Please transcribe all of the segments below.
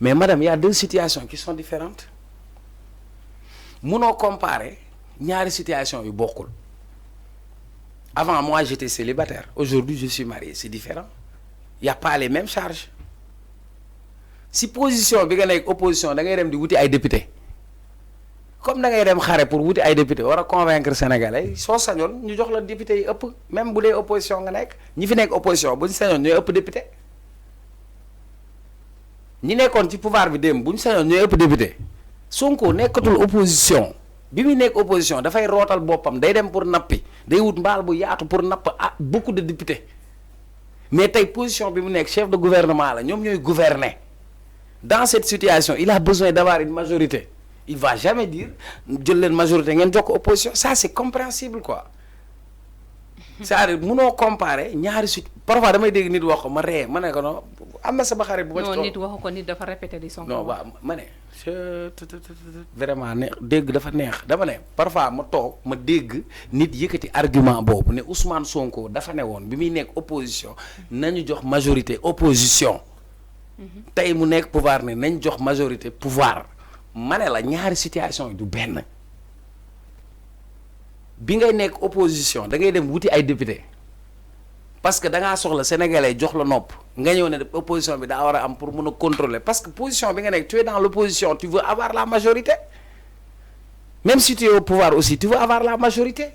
Mais madame, il y a deux situations qui sont différentes. Mono comparer ñaari situation yu bokul. Avant moi j'étais célibataire, aujourd'hui je suis marié, c'est différent. Il y a pas les mêmes charges. Si position bi nga nek opposition da ngay dem di wuti ay député. Comme da ngay dem xaré pour wuti ay député wara convaincre sénégalais, so sañon ñu jox la député yi ëpp même bu dé opposition nga nek, ñi fi nek opposition buñ sañon ñoy ëpp député. Ñi nekkon ci pouvoir bi dem buñ sañon ñoy ëpp député. Sonko nekkatul opposition bi muy nekk opposition dafay rootal boppam day dem pour nappi day wut mbaal bu yaatu pour napp beaucoup de députés mais tey position bi mu nekk chef de gouvernement la ñoom ñooy gouverner dans cette situation il a besoin d'avoir une majorité il va jamais dire jël leen majorité ngeen jox ko opposition ça c'est compréhensible quoi c'est-à-dire munoo comparer ñaari suite parfois damay dégg nit wax ko ma ree ma ne ko non am na sama xarit bu ma ci non nit waxu ko nit dafa répété di Sonko non waaw ma ne vraiment neex dégg dafa neex dama ne parfois ma toog ma dégg nit yëkkati argument boobu ne Ousmane Sonko dafa ne woon bi muy nekk opposition nañu jox majorité opposition tey mu nekk pouvoir ne nañ jox majorité pouvoir ma ne la ñaari situation yi du benn bi ngay nekk opposition da ngay dem wuti ay député parce que da ngaa soxla sénégalais jox la nopp nga ñëw ne opposition bi daa war a am pour mun a contrôler parce que position bi nga nekk tu es dans l'opposition tu veux avoir la majorité même si tu es au pouvoir aussi tu veux avoir la majorité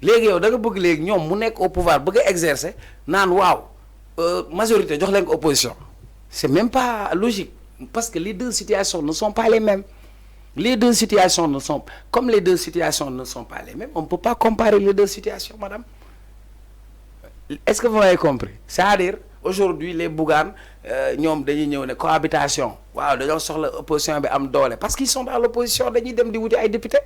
léegi yow da nga bëgg léegi ñoom mu nekk au pouvoir bëgg a exercer naan waaw majorité jox leen ko opposition c'est même pas logique parce que les deux situations ne sont pas les mêmes. Les deux situations ne sont comme les deux situations ne sont pas les mêmes, on ne peut pas comparer les deux situations, madame. Est-ce que vous m'avez compris? C'est-à-dire, aujourd'hui, les Bougane, ñom dañuy ñëw né cohabitation. Waaw, dañoo soxla opposition bi am doole parce qu'ils sont dans l'opposition, dañuy dem di wuti ay députés.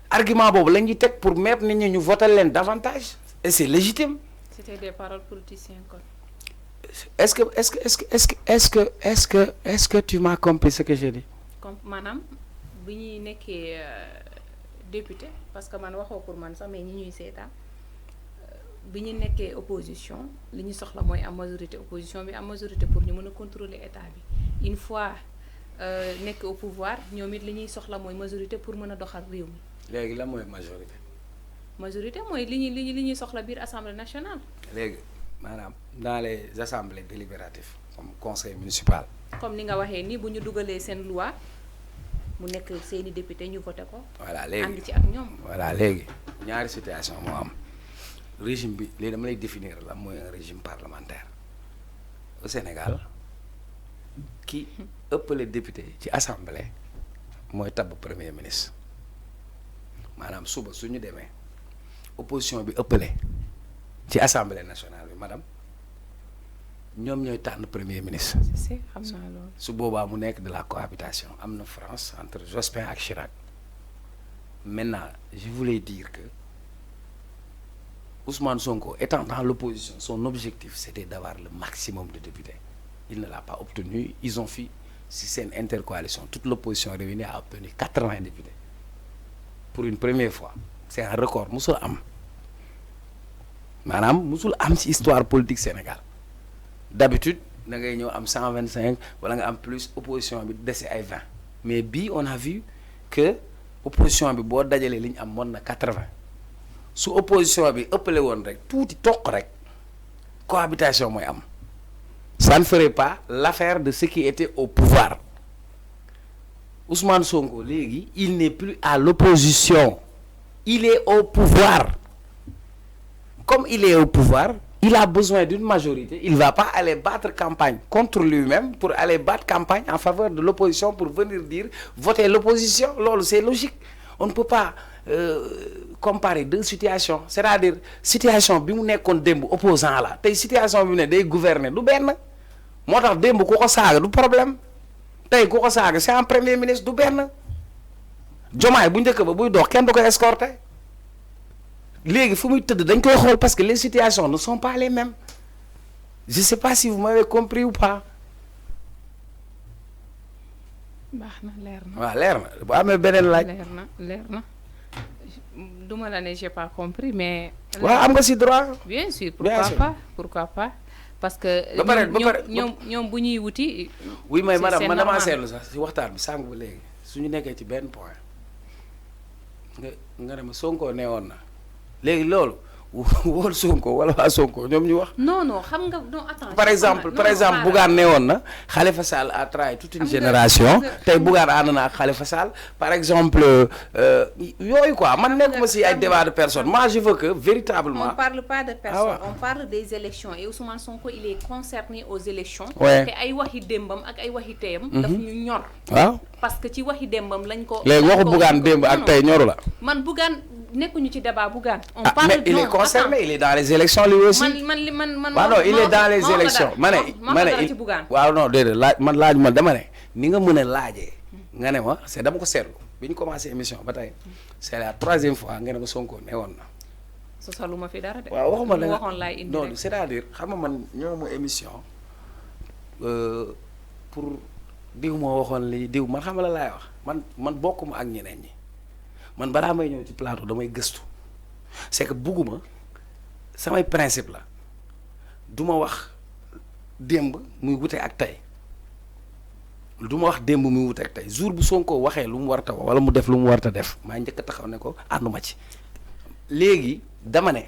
Argument bobu lañuy tek pour mettre nit ñi ñu voter leen davantage et c'est légitime. C'était des paroles politiciennes quoi. Est-ce que tu m'as compris ce que j'ai dit? Comme madame bi ñuy nekkee député parce que man waxoo pour man sax mais ñi ñuy seetaan bi ñu nekkee opposition li ñu soxla mooy am majorité opposition bi am majorité pour ñu mën a contrôler état bi une fois nekk au pouvoir ñoom it li ñuy soxla mooy majorité pour mën a doxal réew mi. léegi la mooy majorité. majorité mooy li ñuy soxla biir assemblée nationale. léegi maanaam dans les assemblées délibératives comme conseil municipal. comme ni nga waxee ni bu ñu dugalee seen loi mu nekk seeni député ñu voté ko. voilà léegi ànd ci ak ñoom. voilà léegi ñaari situation moo am régime bi léegi dama lay définir la mooy un régime parlementaire au Sénégal ki ëppale député ci assemblée mooy tabb premier ministre maanaam suba suñu demee opposition bi ëppale ci assemblée nationale bi madame ñoom ñooy tànn premier ministre. c'est xam naa loolu. su boobaa mu nekk de la cohabitation am na France entre Jospin ak Chirac maintenant je voulais dire que Ousmane Sonko étant dans l'opposition son objectif c'était d'avoir le maximum de députés il ne l'a pas obtenu ils ont fait si c'est une intercoalition toute l'opposition réunie a obtenu 80 députés pour une première fois c'est un record musul am maanaam musul am ci histoire politique Sénégal d'habitude da ngay ñëw am 125 wala nga am plus opposition bi dese ay 20 mais bii on a vu que opposition bi boo dajalee li ñu am mën na 80 su opposition bi ëppale woon rek tuuti toq rek cohabitation mooy am ça ne ferait pas l'affaire de ceux qui étaient au pouvoir Ousmane Sonko léegi il n'est plus à l'opposition il est au pouvoir comme il est au pouvoir il a besoin d'une majorité il va pas aller battre campagne contre lui-même pour aller battre campagne en faveur de l'opposition pour venir dire voter l'opposition loolu c'est logique on ne peut pas comparer deux situations c'est-à-dire situation bi mu nekkoon démb opposant la tey situation bi mu ne day gouverner du benn moo tax démb ku ko saaga du problème tey ku ko saaga c'est un premier ministre du benn Diomaye bu njëkk ba buy dox kenn du ko escorter léegi fu muy tëdd dañ koy xool parce que les situations ne sont pas les mêmes je sais pas si vous m'avez compris ou pas. baax na leer na. waaw leer na bu amee beneen laaj. leer na duma la ne j'ai pas compris mais. waaw am nga ci droit. bien sûr Bien sûr. pourquoi pas parce que ba pare ñoom bu ñuy wuti. oui mais madame c'est man damaa normal. seetlu sax si waxtaan bi sànq ba léegi suñu nekkee ci benn point nga ne ma Sonko nee woon na léegi loolu wóor Sonko wala waa Sonko ñoom ñu wax. non xam nga non attends. par exemple Bougane nee woon na Khalifa Sall a trahi toute une génération tey Bougane ànd na ak Khalifa Sall par exemple yooyu quoi man nekkuma si ay débat de personne moi je veux que véritablement. on parle pas de personne ouais. on parle des élections et Ousmane Sonko il est concerné aux élections. Ouais. te ay waxi démbam ak ay waxi teyam. daf ñu ñor. waaw parce que ci waxi démbam lañ ko. léegi waxu Bougane démb ak tey ñoru la. man Bougane nekkuñu ci débat Bougane. on ah parle mais il est concerné il est dans les élections lui aussi. man waaw non il est dans les élections ma ne ci Bougane. waaw non déedéet laaj ma dama ne ni nga mën a laajee nga ne ma c'est dama ko seetlu bi ñu commencé émission ba tey c'est la 3e fois nga ne ma Sonko ne woon na. sosaluma fi dara de. waaw waxuma la waxoon laay indi non rek. c'est-à-dire xam nga man ñoo ma émission pour diw moo waxoon lii diw man xam la laay wax man bokkuma ak ñeneen ñi man balaa may ñëw ci plateau damay gëstu c'est que bugguma samay principe la du ma wax démb muy wute ak tey du ma wax démb muy wute ak tey jour bu Sonko waxee lu mu war a wala mu def lu mu war a def maa njëkk a taxaw ne ko ànduma ci léegi dama ne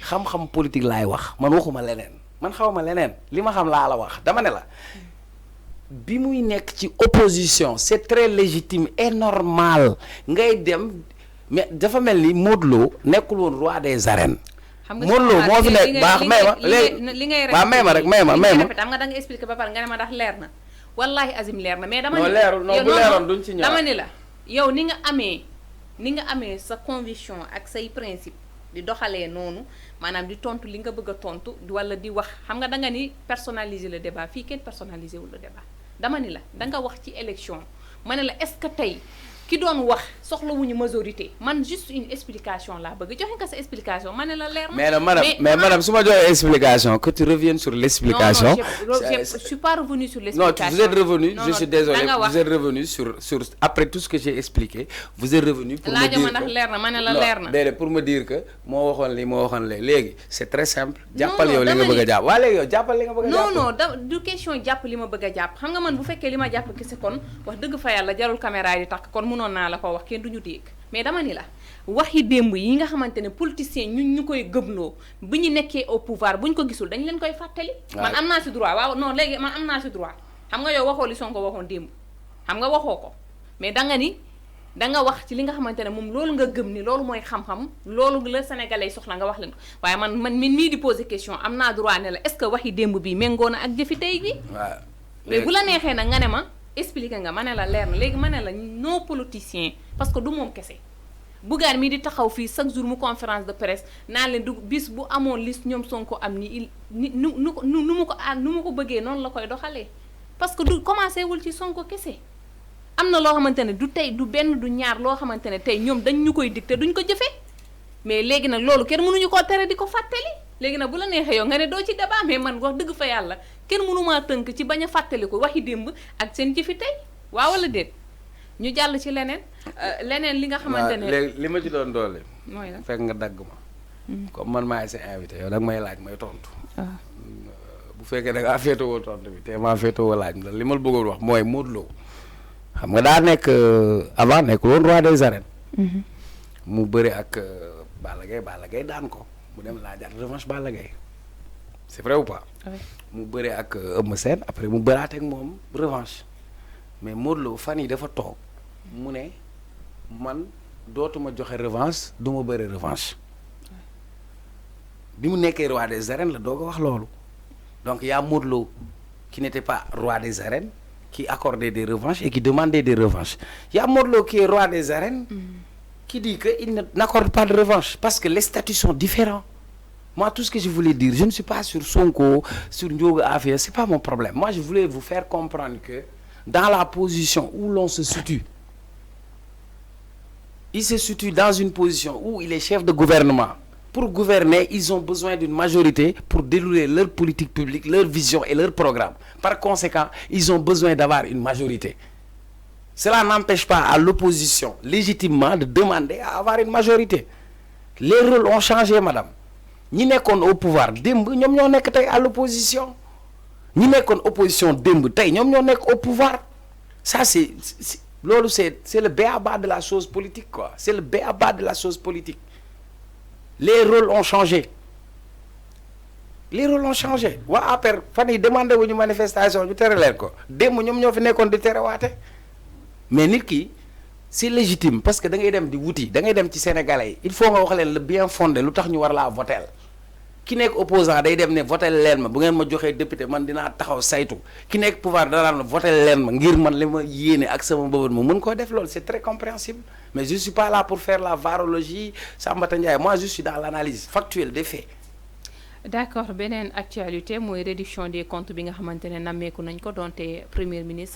xam-xam politique laay wax man waxuma leneen man xawma leneen li ma xam laa la wax dama ne la bi muy nekk ci opposition c'est très légitime et normal ngay dem mais dafa mel ni Modou Lo nekkul woon roi des arènes. xam nga Modou Lo moo fi nekk baax may ma léegi li ngay waaw may ma rek may ma xam nga da nga expliquer ba pare nga ne ma ndax leer na wallahi azim leer na mais dama non leerul non bu leeroon duñ ci ñëw dama ni la yow ni nga amee sa conviction ak say principe di doxalee noonu maanaam di tontu li nga bëgg a tontu wala di wax xam nga da nga ni personnaliser le débat fii kenn personnaliser wul le débat dama ni la da nga wax ci élection ma ne la est-ce que tey ki doon wax soxlawuñu majorité man juste une explication laa bëgg joxe nga sa explication ma ne la leer na. mais madame su ma joxee explication que tu reviennes sur l'explication. non je suis pas revenu sur l'explication. non vous êtes revenu je suis désolé vous êtes revenu sur après tout ce que j'ai expliqué vous êtes revenu pour me dire ma ndax leer na ma ne la leer na. déedéet pour me dire que moo waxoon lii moo waxoon léegi c'est très simple. jàppal yow li nga bëgg a jàpp waa léegi yow jàppal li nga bëgg a jàpp. non du question jàpp li ma bëgg a jàpp xam nga man bu fekkee li ma jàpp kese kon wax dëgg fa yàlla jarul caméra yi di takk kon mënoon naa la ko wax kenn duñu dégg mais dama ni la waxi démb yi nga xamante ne politiciens ñu koy gëmloo bi ñu nekkee au pouvoir bu ñu ko gisul dañ leen koy fàttali. man am naa ci droit waaw non léegi man am naa ci droit xam nga yow waxoo li Sonko waxoon démb xam nga waxoo ko mais danga wax ci li nga xamante ne moom loolu nga gëm ni loolu mooy xam-xam loolu la sénégalais soxla nga wax leen ko waaye man mii di poser question am naa droit ne la est-ce que waxi démb bi méngoo na ak jëfi tey gi. waaw mais bu la neexee nag nga ne ma expliqué nga ma ne la leer na léegi ma ne la non politicien parce que du moom kese Bougane mii di taxaw fii chaque jour mu conférence de presse naa leen du bis bu amoon liste ñoom Sonko am ni nu mu ko bëggee noonu la koy doxalee parce que du commencé wul ci Sonko kese am na loo xamante ne du tey du benn du ñaar loo xamante ne tey ñoom dañ ñu koy dicté duñ ko jëfee mais léegi nag loolu kenn mënuñu koo tere di ko fàttali léegi nag bu la neexee yow nga ne doo ci débat mais man wax dëgg fa yàlla kenn mënumaa tënk ci bañ a fàttali ko waxi démb ak seen jëfi tey waaw wala déet ñu jàll ci leneen li nga xamante ne léegi li ma ci doon doole mooy la fekk nga dagg ma comme man maay sa invité yow da nga may laaj may tontu bu fekkee da ngaa féetewoo tontu bi te maa féetewoo laaj li ma la bëggoon wax mooy Modou Lo xam nga daa nekk avant nekkul woon roi des arènes mu bëri ak Balla Gaye daan ko mu dem laajaat revanche Balla Gaye c'est vrai ou pas mu bëri ak Eumeu Sène après mu bëraat ak moom revanche mais Modou Lo fan yi dafa toog mu ne man dootuma joxe revanche du ma bëri revanche bi mu nekkee roi des arènes la doog a wax loolu donc y a Modou Lo qui n'était pas roi des arènes qui accordait des revanches et qui demandait des revanches y a Modou Lo qui est roi des arènes qui dit que il n'accorde pas de revanche parce que les statuts sont différents. Moi tout ce que je voulais dire je ne suis pas sur Sonko sur Ndiogou Afia c'est pas mon problème moi je voulais vous faire comprendre que dans la position où l'on se situe il se situe dans une position où il est chef de gouvernement. Pour gouverner, ils ont besoin d'une majorité pour dérouler leur politique publique, leur vision et leur programme. Par conséquent, ils ont besoin d'avoir une majorité. Cela n'empêche pas à l'opposition, légitimement, de demander à avoir une majorité. Les rôles ont changé, madame. ñi nekkoon au pouvoir démb ñoom ñoo nekk tey à l'opposition ñi nekkoon opposition démb tey ñoom ñoo nekk au pouvoir ça loolu c'est le b.a.-ba de la chose politique quoi c'est le b.a.-ba de la chose politique les rôles ont changé waa APR fan yi demandé wu ñu manifestation ñu tere leen ko démb ñoom ñoo fi nekkoon di terewaate mais nit ki c'est légitime parce que da ngay dem di wuti da ngay dem ci Sénégalais yi il faut nga wax leen le bien fondé lu tax ñu war laa votel ki nekk opposant day dem ne votel leen ma bu ngeen ma joxee député man dinaa taxaw saytu ki nekk pouvoir danaan votel leen ma ngir man li ma yéene ak sama mbëbët ma mën koo def loolu c'est très compréhensible mais je suis pas là pour faire la varologie Sambata Ndiaye moi je suis dans l'analyse factuelle des faits. D'accord beneen actualité mooy réduction des comptes bi nga xamante ne nammeeku nañ ko donte premier ministre